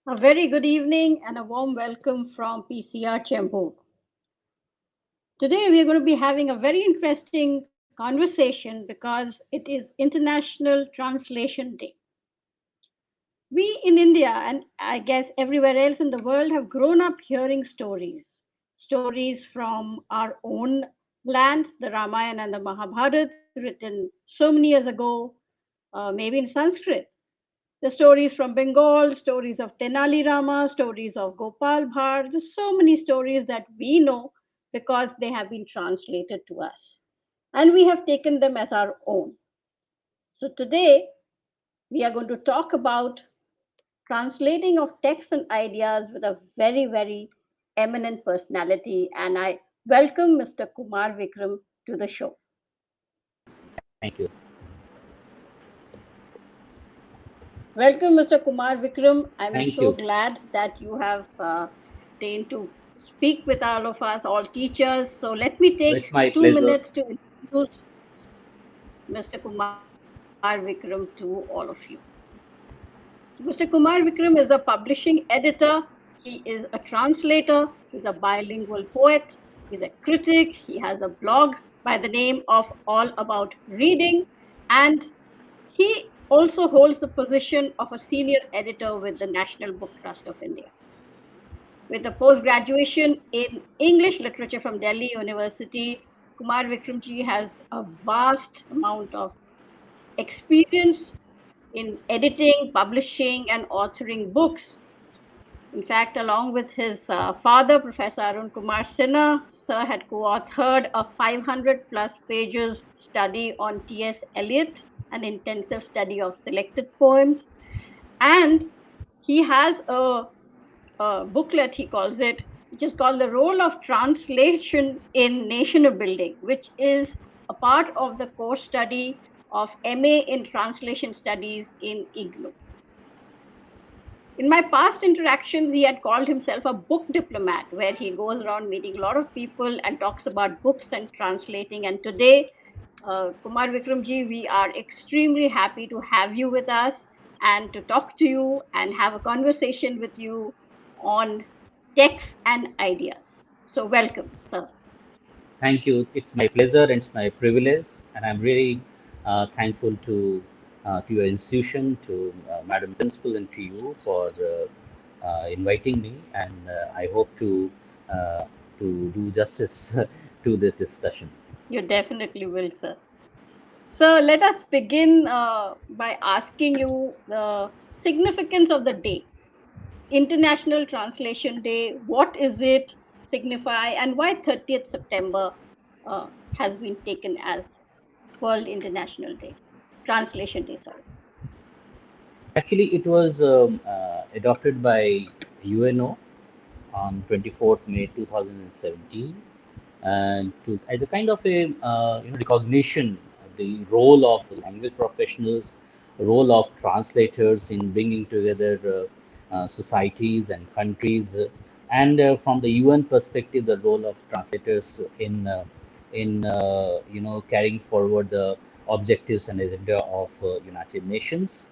A very good evening and a warm welcome from PCER Chembur. Today we are going to be having a very interesting conversation because it is International Translation Day. We in India and I guess everywhere else in the world have grown up hearing stories from our own land, the Ramayana and the Mahabharata, written so many years ago, maybe in Sanskrit. The stories from Bengal, stories of Tenali Rama, stories of Gopal Bhatt. There's so many stories that we know because they have been translated to us. And we have taken them as our own. So today we are going to talk about translating of texts and ideas with a very, very eminent personality. And I welcome Mr. Kumar Vikram to the show. Thank you. Welcome, Mr. Kumar Vikram. I'm Thank so you. glad that you have deigned to speak with all of us, all teachers. So let me take It's my 2 minutes pleasure. to introduce Mr. Kumar Vikram to all of you. Mr. Kumar Vikram is a publishing editor. He is a translator. He's a bilingual poet. He's a critic. He has a blog by the name of All About Reading. And he also holds the position of a senior editor with the National Book Trust of India. With a post graduation in English literature from Delhi University, Kumar Vikramji has a vast amount of experience in editing, publishing, and authoring books. In fact, along with his father, Professor Arun Kumar Sinha, Sir had co-authored a 500 plus pages study on T.S. Eliot, an intensive study of selected poems. And he has a booklet, he calls it, which is called The Role of Translation in Nation Building, which is a part of the course study of MA in Translation Studies in IGNOU. In my past interactions, he had called himself a book diplomat, where he goes around meeting a lot of people and talks about books and translating. And today, Kumar Vikramji, we are extremely happy to have you with us and to talk to you and have a conversation with you on texts and ideas. So, welcome, sir. Thank you. It's my pleasure and it's my privilege, and I'm really thankful to your institution, to Madam Principal, and to you for inviting me. And I hope to do justice to the discussion. You definitely will, sir. So let us begin by asking you the significance of the day, International Translation Day. What is it signify, and why 30th September has been taken as World International Day, Translation Day? Sorry. Actually, it was adopted by UNO on 24th May 2017, and as a kind of a recognition of the role of language professionals, role of translators in bringing together societies and countries, and from the UN perspective, the role of translators in carrying forward the objectives and agenda of United Nations.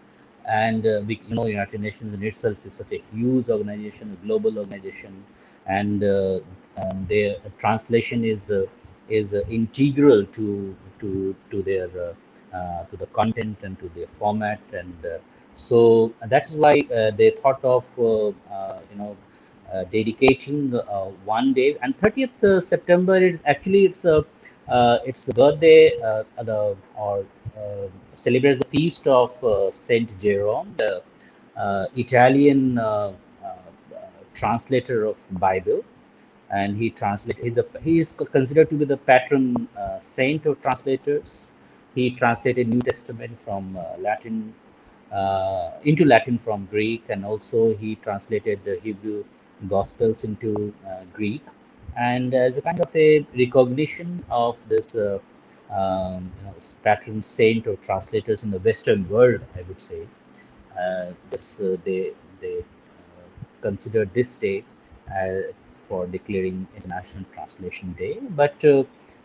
And United Nations in itself is such a huge organization, a global organization, and their translation is integral to their to the content and to their format, and so that is why they thought of dedicating one day. And 30th September is actually it's the birthday the or celebrates the feast of Saint Jerome, the Italian translator of Bible, and he translated. He is considered to be the patron saint of translators. He translated New Testament from Latin into Latin from Greek, and also he translated the Hebrew Gospels into Greek. And as a kind of a recognition of this patron saint of translators in the Western world, I would say, they considered this day for declaring International Translation Day. But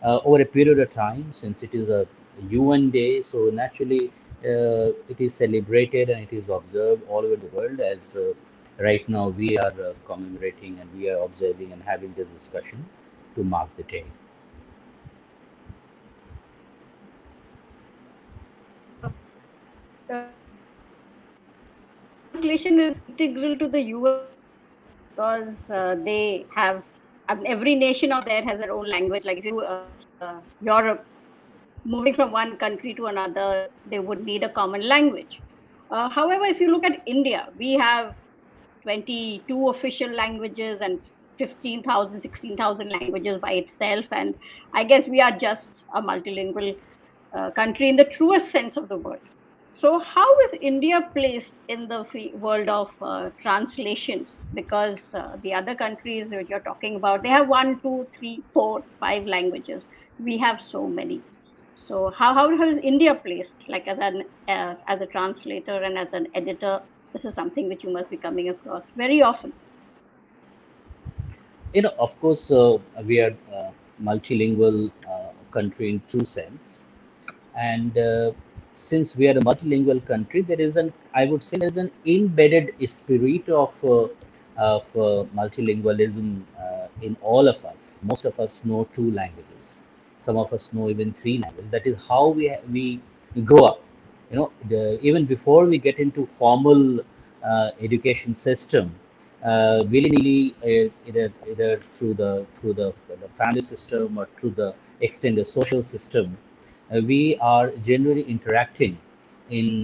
over a period of time, since it is a UN day, so naturally it is celebrated and it is observed all over the world as right now we are commemorating and we are observing and having this discussion to mark the day. Translation is integral to the US because they have, every nation out there has their own language. Like if you Europe, moving from one country to another, they would need a common language. However, if you look at India, we have 22 official languages and 15,000, 16,000 languages by itself. And I guess we are just a multilingual country in the truest sense of the word. So, how is India placed in the world of translations? Because the other countries that you're talking about, they have one, two, three, four, five languages. We have so many. So, how is India placed, like as a translator and as an editor? This is something which you must be coming across very often. Of course, we are multilingual country in true sense, and since we are a multilingual country, there is an, I would say, there is an embedded spirit of multilingualism in all of us. Most of us know two languages. Some of us know even three languages. That is how we grow up. Even before we get into formal education system, willy-nilly, either through the family system or through the extended social system, we are generally interacting in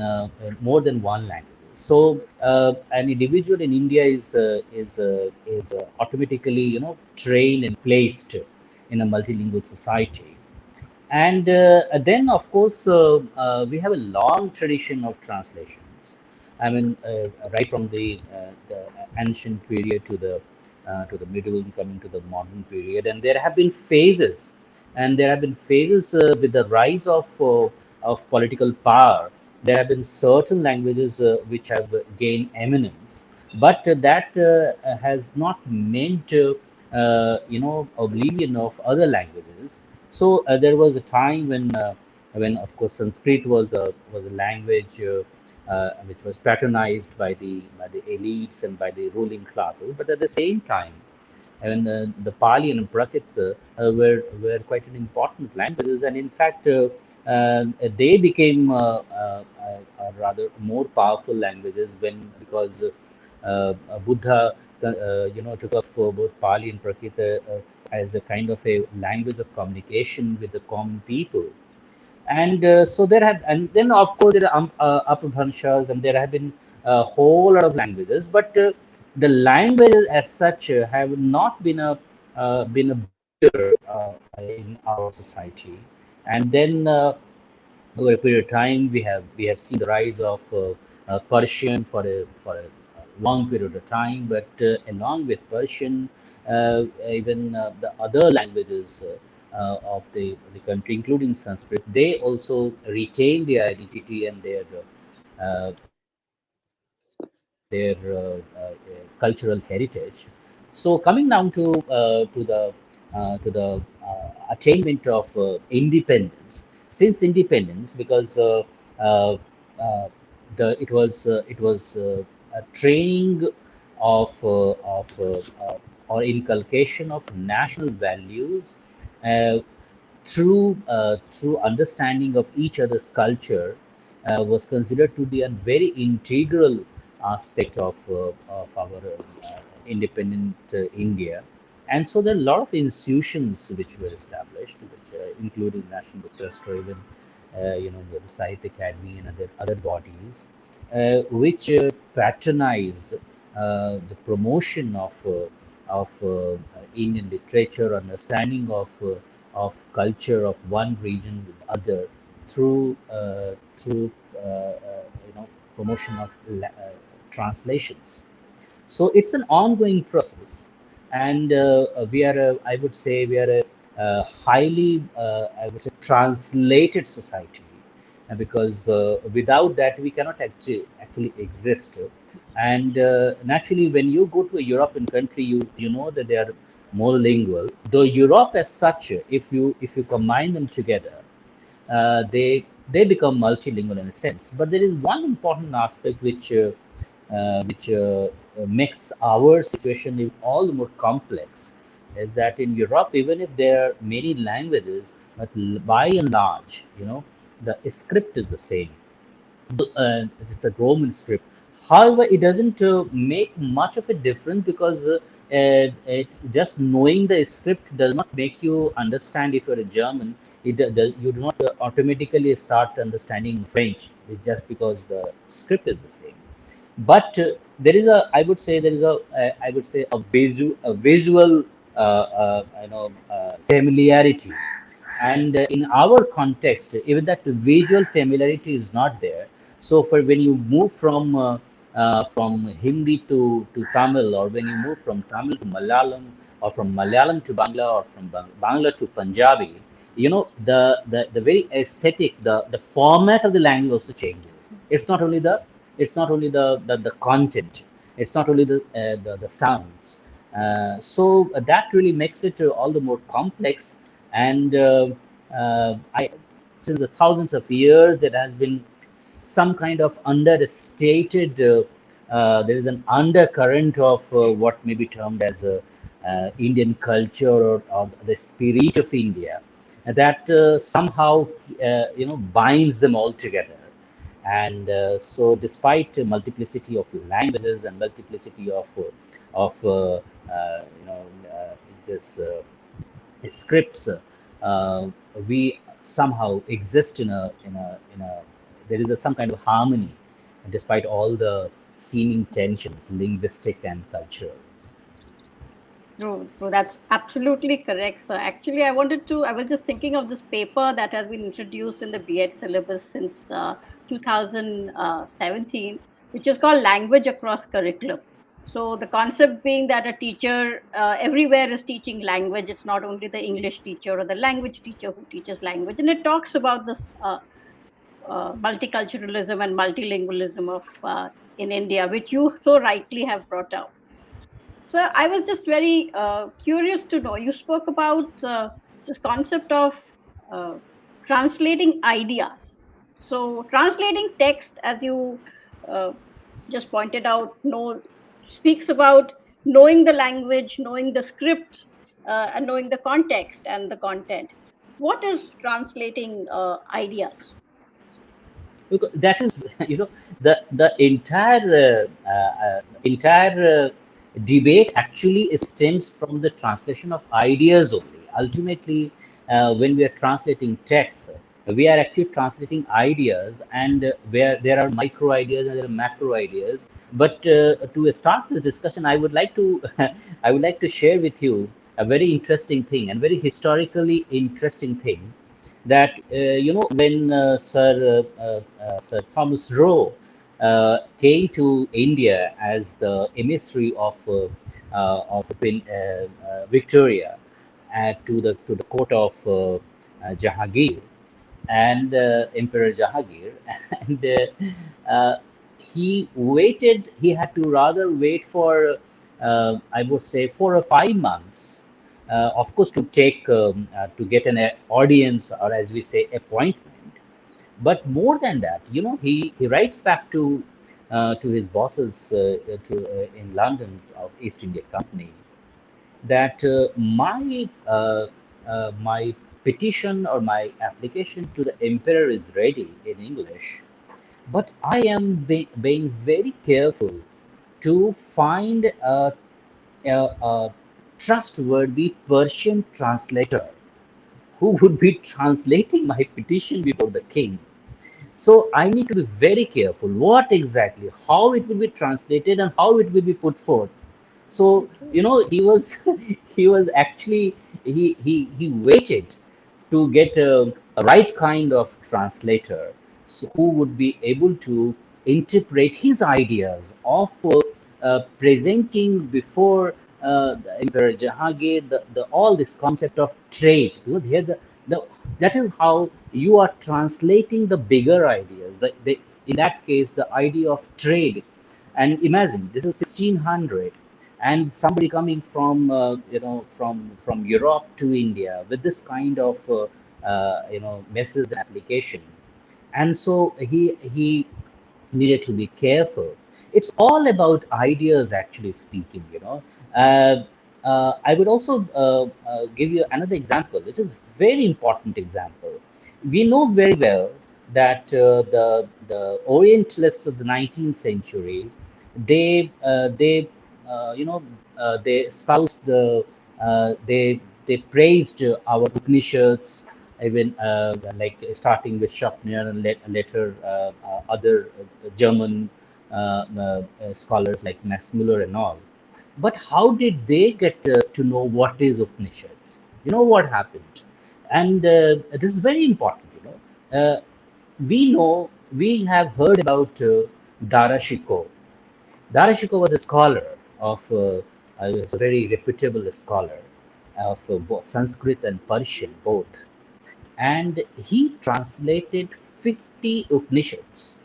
more than one language. So an individual in India is automatically trained and placed in a multilingual society. And then, of course, we have a long tradition of translations. I mean, right from the ancient period to the middle, coming to the modern period, and there have been phases, with the rise of political power. There have been certain languages which have gained eminence, but that has not meant oblivion of other languages. So there was a time when of course Sanskrit was a language which was patronized by the elites and by the ruling classes. But at the same time, and the Pali and Prakrit were quite an important languages, and in fact, they became rather more powerful languages because Buddha, took up both Pali and Prakrit as a kind of a language of communication with the common people. And so there have, and then of course there are Apabhanshas, and there have been a whole lot of languages, but the languages as such have not been a barrier in our society. And then over a period of time, we have seen the rise of Persian for a long period of time, but along with Persian, even the other languages of the country, including Sanskrit, they also retain their identity and their cultural heritage. So coming down to the attainment of independence, since independence, because uh, uh, it was a training of or inculcation of national values uh, through understanding of each other's culture was considered to be a very integral aspect of our independent India. And so there are a lot of institutions which were established, which including National Book Trust or even the Sahitya Academy and other bodies, which patronize the promotion of Indian literature, understanding of culture of one region with other through promotion of translations. So it's an ongoing process, and we are I would say we are a highly I would say translated society, and because without that we cannot actually exist. And naturally, when you go to a European country, you know that they are monolingual. Though Europe as such, if you combine them together, they become multilingual in a sense. But there is one important aspect which makes our situation even all the more complex is that in Europe, even if there are many languages, but by and large, the script is the same. It's a Roman script. However, it doesn't make much of a difference because just knowing the script does not make you understand if you're a German. You do not automatically start understanding French just because the script is the same. But there is a, I would say, there is a, I would say, a visual, familiarity, and in our context even that visual familiarity is not there. So for when you move from Hindi to Tamil, or when you move from Tamil to Malayalam, or from Malayalam to Bangla, or from Bangla to Punjabi, the very aesthetic, the format of the language also changes. It's not only the content, it's not only the sounds. So that really makes it all the more complex. And I, since the thousands of years, there has been some kind of understated. There is an undercurrent of what may be termed as Indian culture, or the spirit of India, that somehow binds them all together. And so, despite multiplicity of languages and multiplicity of this scripts, uh, we somehow exist in a there is some kind of harmony despite all the seeming tensions, linguistic and cultural. No, so that's absolutely correct. So actually, I was just thinking of this paper that has been introduced in the B.Ed syllabus since 2017, which is called Language Across Curriculum. So the concept being that a teacher everywhere is teaching language. It's not only the English teacher or the language teacher who teaches language. And it talks about this multiculturalism and multilingualism of in India, which you so rightly have brought out. So I was just very curious to know. You spoke about this concept of uh, translating ideas. So translating text, as you uh, just pointed out, speaks about knowing the language, knowing the script, and knowing the context and the content. What is translating ideas? Because that is the entire debate actually stems from the translation of ideas only. Ultimately, when we are translating texts, we are actually translating ideas, and where there are micro ideas and there are macro ideas. But to start the discussion, I would like to I would like to share with you a very interesting thing, and very historically interesting thing, that when Sir Thomas Rowe came to India as the emissary of Queen Victoria, to the court of Jahangir, and Emperor Jahangir, and he waited. He had to rather wait for, I would say, 4 or 5 months, of course, to get an audience, or as we say, appointment. But more than that, he writes back to his bosses in London of East India Company, that my petition or my application to the emperor is ready in English, but I am being very careful to find a trustworthy Persian translator who would be translating my petition before the king. So I need to be very careful what exactly, how it will be translated and how it will be put forth. So Okay. he was he was actually, he waited to get a right kind of translator, so who would be able to interpret his ideas of presenting before the Emperor Jahangir all this concept of trade. Here the that is how you are translating the bigger ideas. In that case, the idea of trade. And imagine this is 1600, and somebody coming from Europe to India with this kind of message and application. And so he needed to be careful. It's all about ideas, actually speaking. Uh, I would also give you another example, which is very important example. We know very well that the Orient List of the 19th century, they they espoused they praised our Upanishads, even like starting with Schaffner and later other German scholars like Max Muller and all. But how did they get to know what is Upanishads? You know what happened? And this is very important. We know, we have heard about Dara Shikoh. Dara Shikoh was a scholar of, was a very reputable scholar of both Sanskrit and Persian both, and he translated 50 Upanishads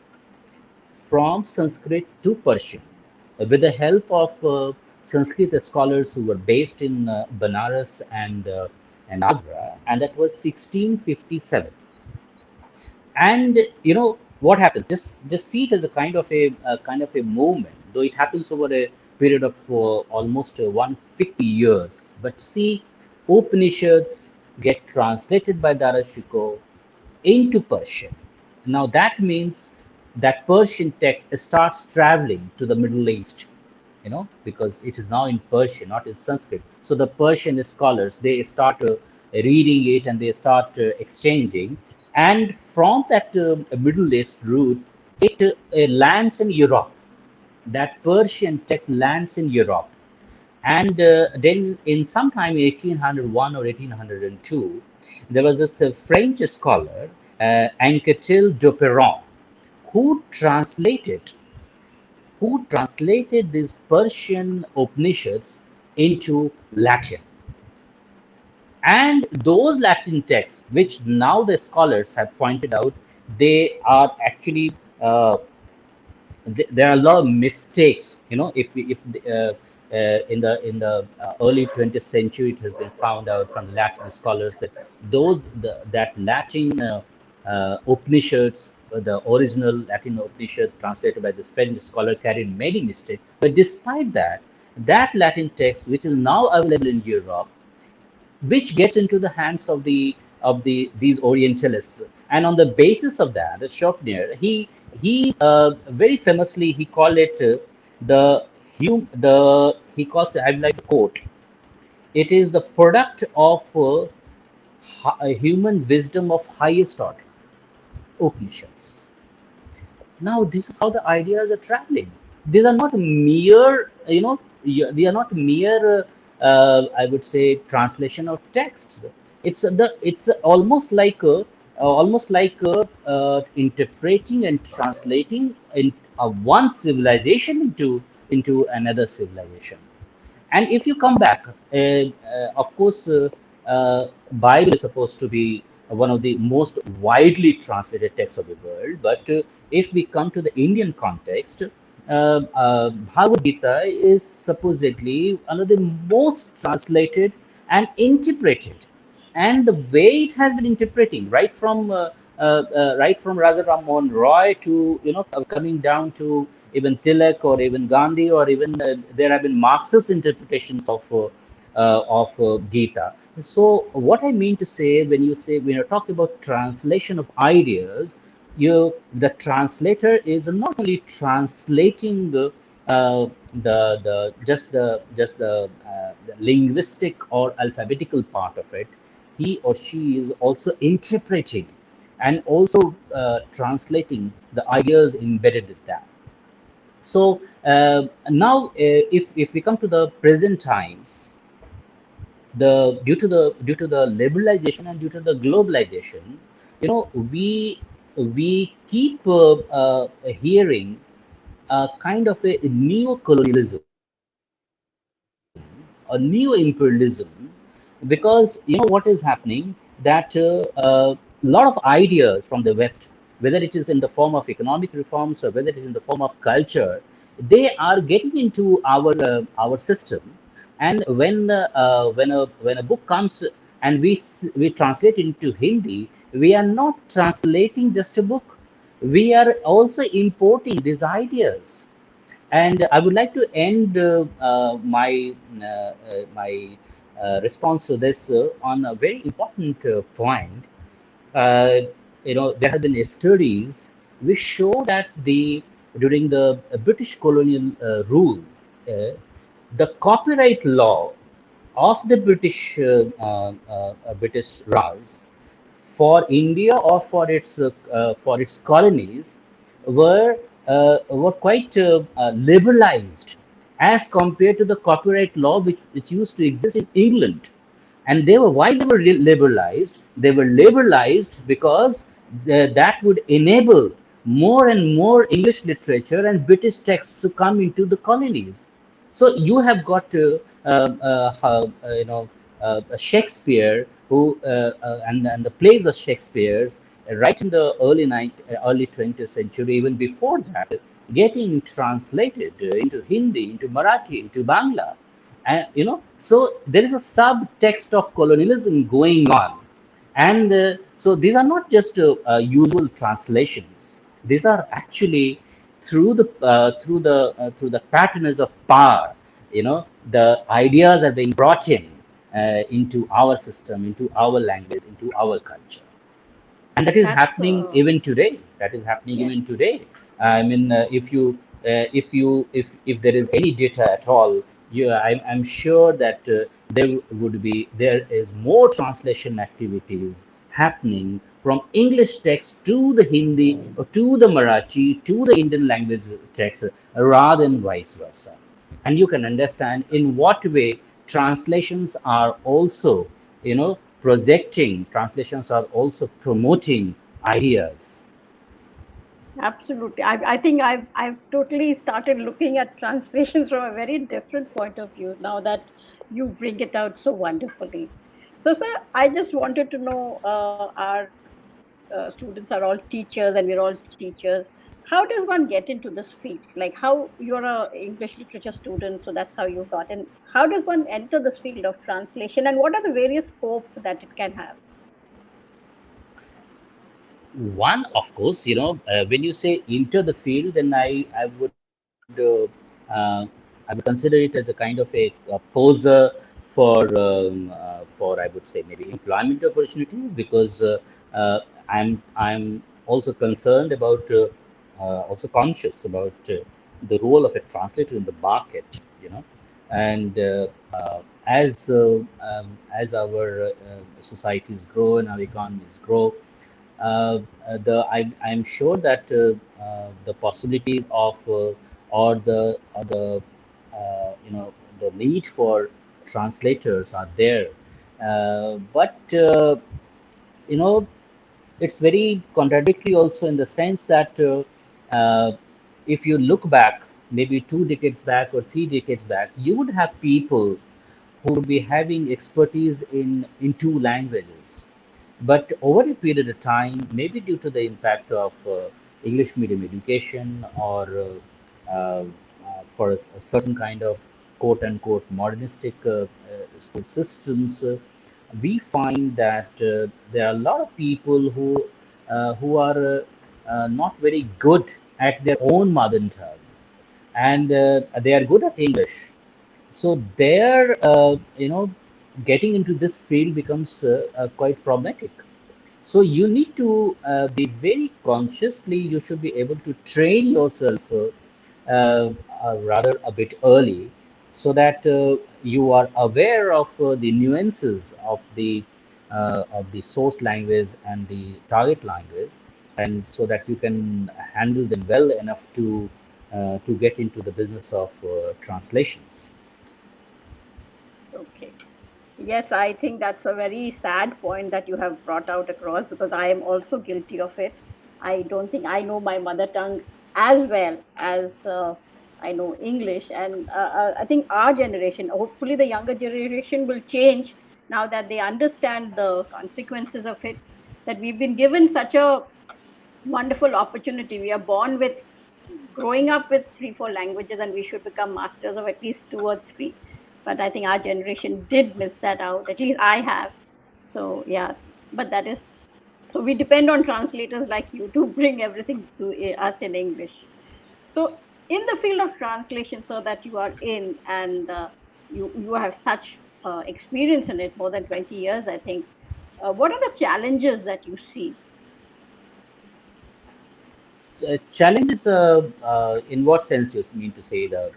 from Sanskrit to Persian with the help of Sanskrit scholars who were based in Banaras and Agra, and that was 1657. And what happens? Just see it as a kind of a movement, though it happens over a period of almost 150 years. But see, Upanishads get translated by Darashiko into Persian. Now that means that Persian text starts traveling to the Middle East, because it is now in Persian, not in Sanskrit. So the Persian scholars, they start reading it and they start exchanging. And from that Middle East route, it lands in Europe. That Persian text lands in Europe. And then in sometime 1801 or 1802, there was this French scholar, Anquetil Duperron, who translated these Persian Upanishads into Latin. And those Latin texts, which now the scholars have pointed out, they are actually there are a lot of mistakes. If in the early 20th century, it has been found out from Latin scholars that that Latin Upanishads, the original Latin Upanishad translated by this French scholar, carried many mistakes. But despite that, that Latin text, which is now available in Europe, which gets into the hands of these Orientalists. And on the basis of that, the Schopenhauer, he very famously he called it he calls it, I'd like to quote, it is the product of human wisdom of highest order, Upanishads. Now this is how the ideas are traveling. These are not mere, they are not mere, I would say, translation of texts. It's almost like interpreting and translating in one civilization into another civilization. And if you come back, of course, Bible is supposed to be one of the most widely translated texts of the world. But if we come to the Indian context, Bhagavad Gita is supposedly one of the most translated and interpreted. And the way it has been interpreting, right from Raja Ram Mohan Roy to coming down to even Tilak or even Gandhi, or even there have been Marxist interpretations of Gita. So what I mean to say, when you're talking about translation of ideas, the translator is not only translating the linguistic or alphabetical part of it. He or she is also interpreting and also translating the ideas embedded in that. So now, if we come to the present times, due to the liberalization and due to the globalization, we keep hearing a kind of a neo-colonialism, a neo-imperialism, because what is happening, that a lot of ideas from the West, whether it is in the form of economic reforms or whether it is in the form of culture, they are getting into our system. And when a book comes and we translate into Hindi, we are not translating just a book. We are also importing these ideas. And I would like to end my response to this on a very important point. uh, there have been studies which show that during the British colonial rule, uh, the copyright law of the British Raj for India or for its colonies were quite liberalized as compared to the copyright law which used to exist in England. And they were why they were liberalized. They were liberalized because that would enable more and more English literature and British texts to come into the colonies. So you have got Shakespeare, who and the plays of Shakespeare's right in the early 20th century, even before that, getting translated into Hindi, into Marathi, into Bangla, and so there is a subtext of colonialism going on. And so these are not just usual translations. These are actually through the patronage of power. The ideas are being brought in into our system, into our language, into our culture, and that is That's happening even today. That is happening yes, even today. I mean, if there is any data at all, I'm sure that there is more translation activities happening from English text to the Hindi or to the Marathi to the Indian language text rather than vice versa. And you can understand in what way translations are also, translations are also promoting ideas. absolutely. I think I've totally started looking at translations from a very different point of view now that you bring it out so wonderfully. So, sir, I just wanted to know, our students are all teachers and we're all teachers. How does one get into this field? Like, how you're a English literature student, so that's how you got in. How does one enter this field of translation, and what are the various scope that it can have? One, of course, when you say enter the field, then I would consider it as a kind of a poser for I would say maybe employment opportunities, because I'm also concerned about also conscious about the role of a translator in the market, and as our societies grow and our economies grow, I'm sure that the possibilities of or the the need for translators are there, but you know it's very contradictory also, in the sense that if you look back maybe 2 decades back or 3 decades back, you would have people who would be having expertise in two languages. But over a period of time, maybe due to the impact of English medium education, or for a certain kind of quote unquote modernistic school systems, we find that there are a lot of people who are not very good at their own mother tongue, and they are good at English. So there, getting into this field becomes quite problematic. So you need to be very consciously. You should be able to train yourself rather a bit early, so that you are aware of the nuances of the source language and the target language, and so that you can handle them well enough to get into the business of translations. Okay. Yes, I think that's a very sad point that you have brought out across, because I am also guilty of it. I don't think I know my mother tongue as well as I know English. And I think our generation, hopefully the younger generation, will change now that they understand the consequences of it. That we've been given such a wonderful opportunity. We are born with, growing up with three, four languages, and we should become masters of at least two or three. But I think our generation did miss that out. At least I have. So yeah, but that is, so we depend on translators like you to bring everything to us in English. So in the field of translation, so that you are in, and you have such experience in it, more than 20 years, I think. What are the challenges that you see? Challenges, in what sense you mean to say? The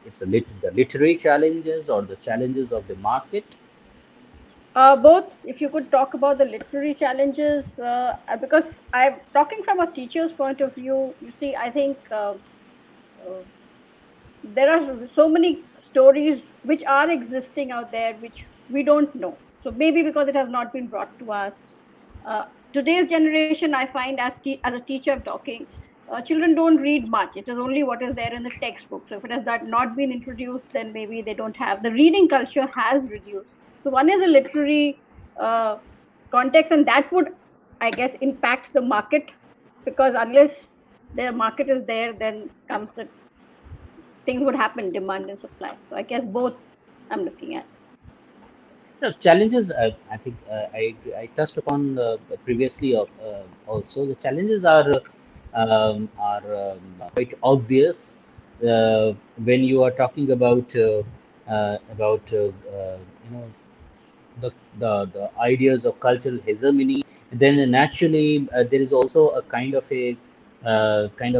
literary challenges or the challenges of the market? Both, if you could talk about the literary challenges, because I'm talking from a teacher's point of view. You see, I think uh, there are so many stories which are existing out there which we don't know. So maybe because it has not been brought to us. Uh, Today's generation, I find, as a teacher I'm talking, children don't read much. It is only what is there in the textbook. So if it has that not been introduced, then maybe they don't have, the reading culture has reduced. So one is a literary uh, context, and that would, I guess, impact the market, because unless the market is there, then comes the things would happen, demand and supply. So I guess both I'm looking at. The challenges, I think I touched upon previously also. The challenges are quite obvious when you are talking about you know the ideas of cultural hegemony. Then naturally there is also a kind of a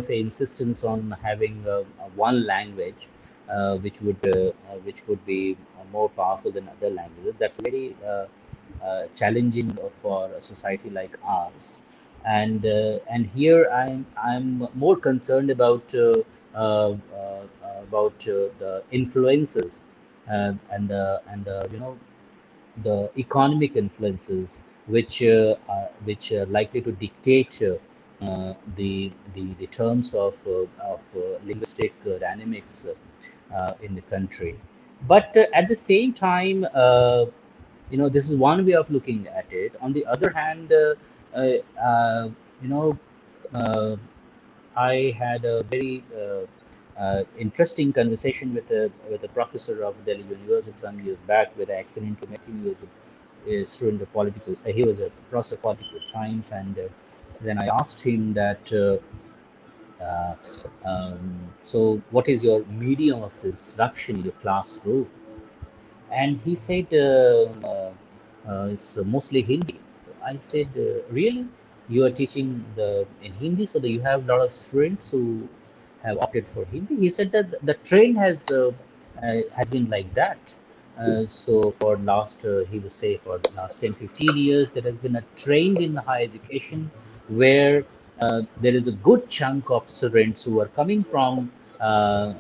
insistence on having one language, which would be more powerful than other languages. That's very challenging for a society like ours. And here I'm more concerned about the influences and the economic influences which are likely to dictate the terms of linguistic dynamics in the country. But at the same time, this is one way of looking at it. On the other hand, you know, uh, I had a very interesting conversation with a professor of Delhi University some years back, where I accidentally met him. He was a student of political. He was a professor of political science, and then I asked him that. Uh, so, what is your medium of instruction in your classroom? And he said it's mostly Hindi. So I said, really? You are teaching in Hindi, so that you have a lot of students who have opted for Hindi? He said that the trend has been like that. So for last, he would say, for the last 10, 15 years, there has been a trend in higher education where there is a good chunk of students who are coming from uh,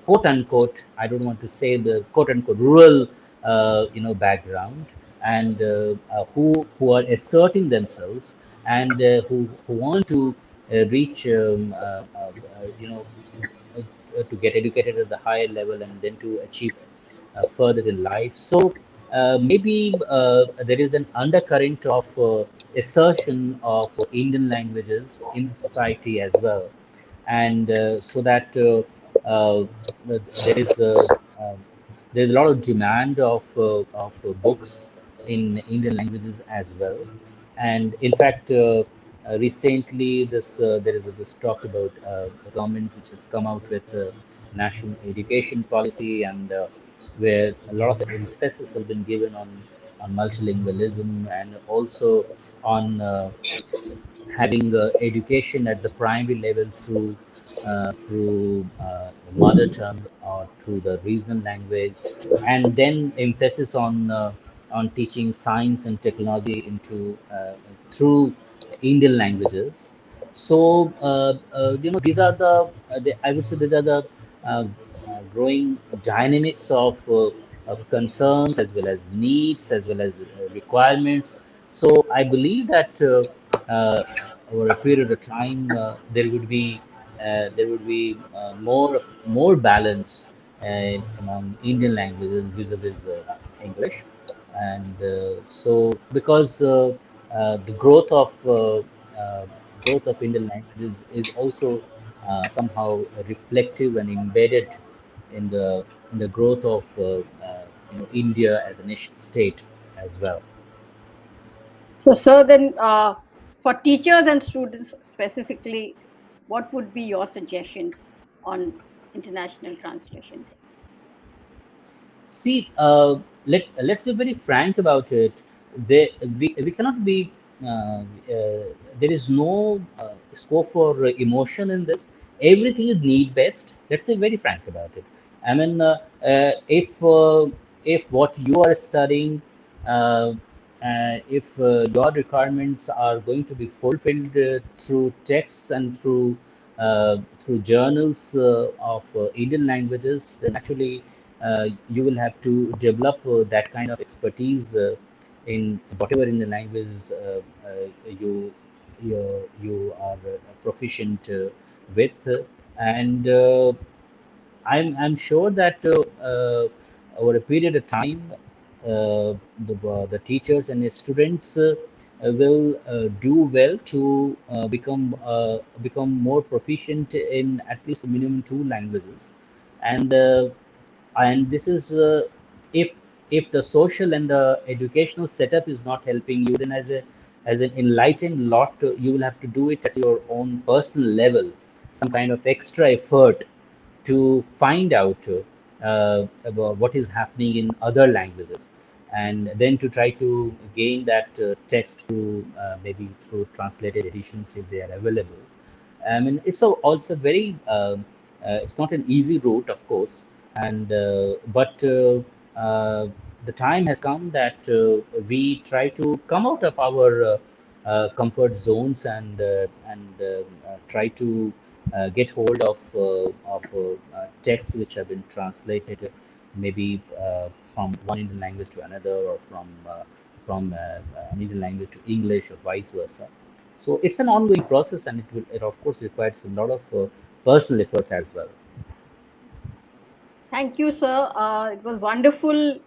quote unquote, I don't want to say the quote unquote rural, background, and who are asserting themselves, and who want to reach, you know, to get educated at the higher level and then to achieve further in life. So maybe there is an undercurrent of assertion of Indian languages in society as well, and so that there is there's a lot of demand of books in Indian languages as well. And in fact, recently there is this talk about the government which has come out with national education policy, and where a lot of emphasis has been given on multilingualism, and also on having education at the primary level through mother tongue or through the regional language, and then emphasis on teaching science and technology into through Indian languages. So these are I would say these are the growing dynamics of concerns, as well as needs, as well as requirements. So I believe that over a period of time, there would be more balance among Indian languages vis-a-vis English, and so because the growth of Indian languages is also somehow reflective and embedded in the growth of India as a nation state as well. So, sir, then for teachers and students specifically, what would be your suggestions on International Translation Day? See, let's be very frank about it. We cannot be. There is no scope for emotion in this. Everything is need based. Let's be very frank about it. I mean, if what you are studying, uh, if your requirements are going to be fulfilled through texts and through journals of Indian languages, then actually you will have to develop that kind of expertise in whatever in the language you you are proficient with, and I'm sure that over a period of time, the teachers and the students will do well to become more proficient in at least minimum two languages, and this is if if the social and the educational setup is not helping you, then as an enlightened lot, you will have to do it at your own personal level, some kind of extra effort to find out about what is happening in other languages, and then to try to gain that text through maybe through translated editions if they are available. I mean, also very it's not an easy route, of course, and but the time has come that we try to come out of our comfort zones and try to get hold of texts which have been translated, maybe from one Indian language to another, or from an Indian language to English, or vice versa. So it's an ongoing process, and it of course requires a lot of personal efforts as well. Thank you, sir. It was wonderful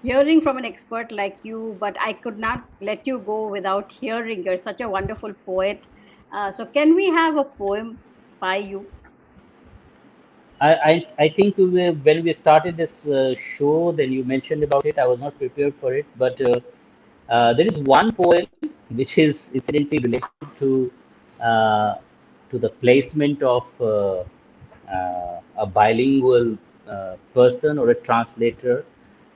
hearing from an expert like you, but I could not let you go without hearing. You're such a wonderful poet. So, can we have a poem by you? I think when we started this show, then you mentioned about it. I was not prepared for it, but there is one poem which is incidentally related uh, to the placement of a bilingual person or a translator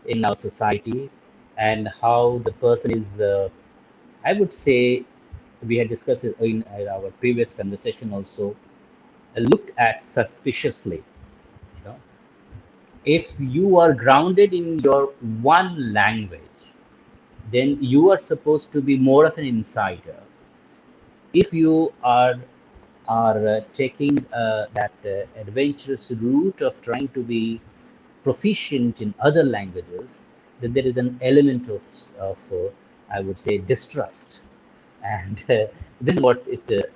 in our society, and how the person is, I would say, we had discussed it in our previous conversation also, looked at suspiciously. You know, if you are grounded in your one language, then you are supposed to be more of an insider. If you are taking that adventurous route of trying to be proficient in other languages, then there is an element of I would say, distrust, and this is what it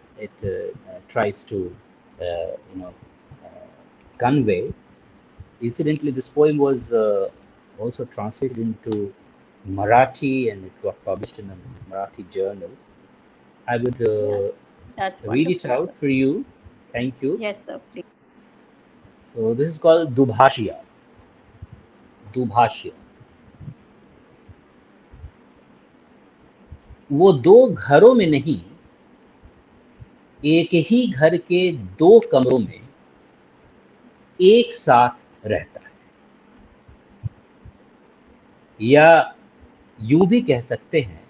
tries to you know convey. Incidentally, this poem was also translated into Marathi, and it got published in a Marathi journal. I would Yes, that's read it wonderful, out sir. for you. Thank you. Yes, sir, please. So this is called Dubhashya. Dubhashya. वो दो घरों में नहीं, एक ही घर के दो कमरों में एक साथ रहता है, या यूं भी कह सकते हैं।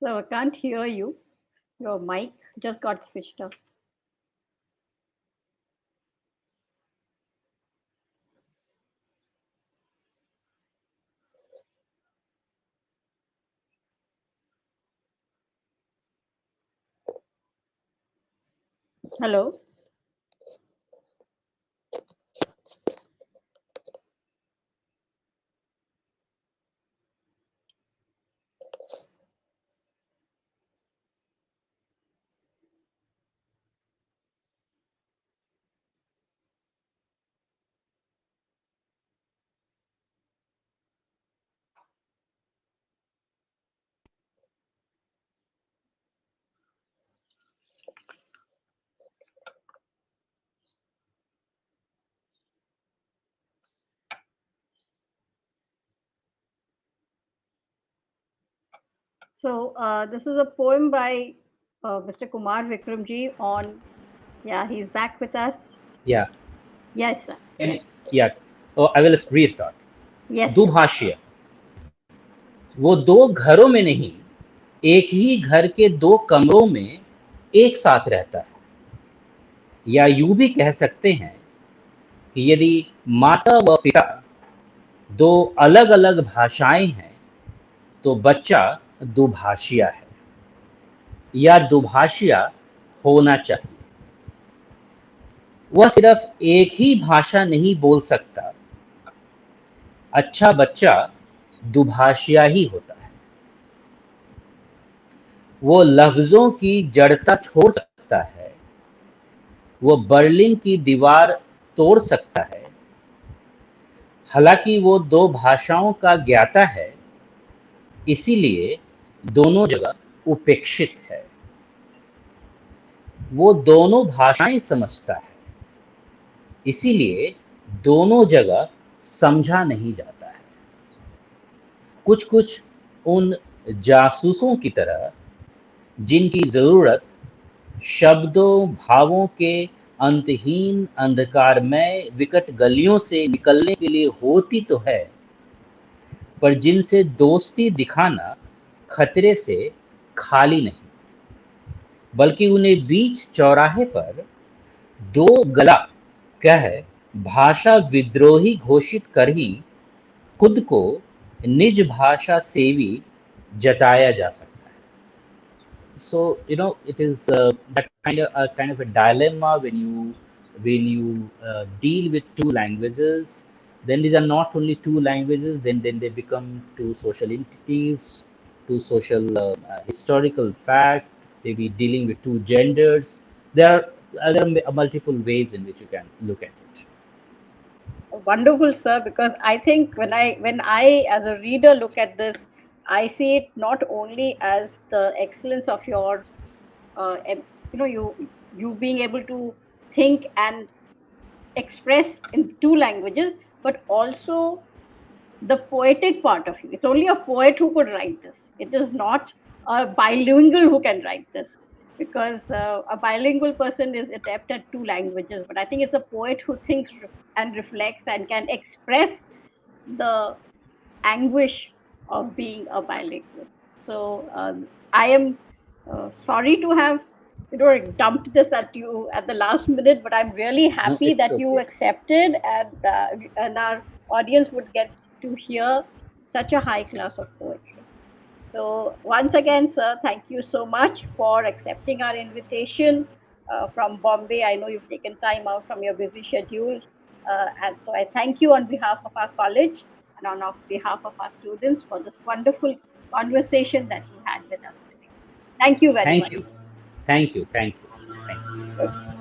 So, I can't hear you. Your mic just got switched off. Hello. So this is a poem by Mr. Kumar Vikram ji on, yeah, he's back with us. Yeah. Yes, sir. And yeah. Oh, I will restart. Yes, sir. दुभाषिया, वो दो घरों में नहीं, एक ही घर के दो कमरों में एक साथ रहता है। या यूं भी कह सकते हैं कि यदि माता व पिता दो अलग अलग भाषाएं हैं तो बच्चा दुभाषिया है या दुभाषिया होना चाहिए। वह सिर्फ एक ही भाषा नहीं बोल सकता, अच्छा बच्चा दुभाषिया ही होता है। वो लफ्जों की जड़ता छोड़ सकता है, वो बर्लिन की दीवार तोड़ सकता है। हालांकि वो दो भाषाओं का ज्ञाता है, इसीलिए दोनों जगह उपेक्षित है। वो दोनों भाषाएं समझता है, इसीलिए दोनों जगह समझा नहीं जाता है। कुछ कुछ उन जासूसों की तरह जिनकी जरूरत शब्दों भावों के अंतहीन अंधकारमय विकट गलियों से निकलने के लिए होती तो है, पर जिनसे दोस्ती दिखाना खतरे से खाली नहीं, बल्कि उन्हें बीच चौराहे पर दो गला कह भाषा विद्रोही घोषित कर ही खुद को निज भाषा सेवी जताया जा सकता है। So it is that kind of a dilemma when you deal with two languages. Then these are not only two languages, then they become two social entities, two social historical fact, maybe dealing with two genders. There are multiple ways in which you can look at it. Wonderful, sir, because I think when I as a reader look at this, I see it not only as the excellence of your you being able to think and express in two languages, but also the poetic part of you. It's only a poet who could write this. It is not a bilingual who can write this, because a bilingual person is adept at two languages. But I think it's a poet who thinks and reflects and can express the anguish of being a bilingual. So I am sorry to have dumped this at you at the last minute, but I'm really No, happy it's that you okay. accepted, and our audience would get to hear such a high class of poetry. So once again, sir, thank you so much for accepting our invitation from Bombay. I know you've taken time out from your busy schedule, and so I thank you on behalf of our college and on behalf of our students for this wonderful conversation that you had with us today. Thank you very Thank much. you. Thank you. Thank you. Thank you. Good.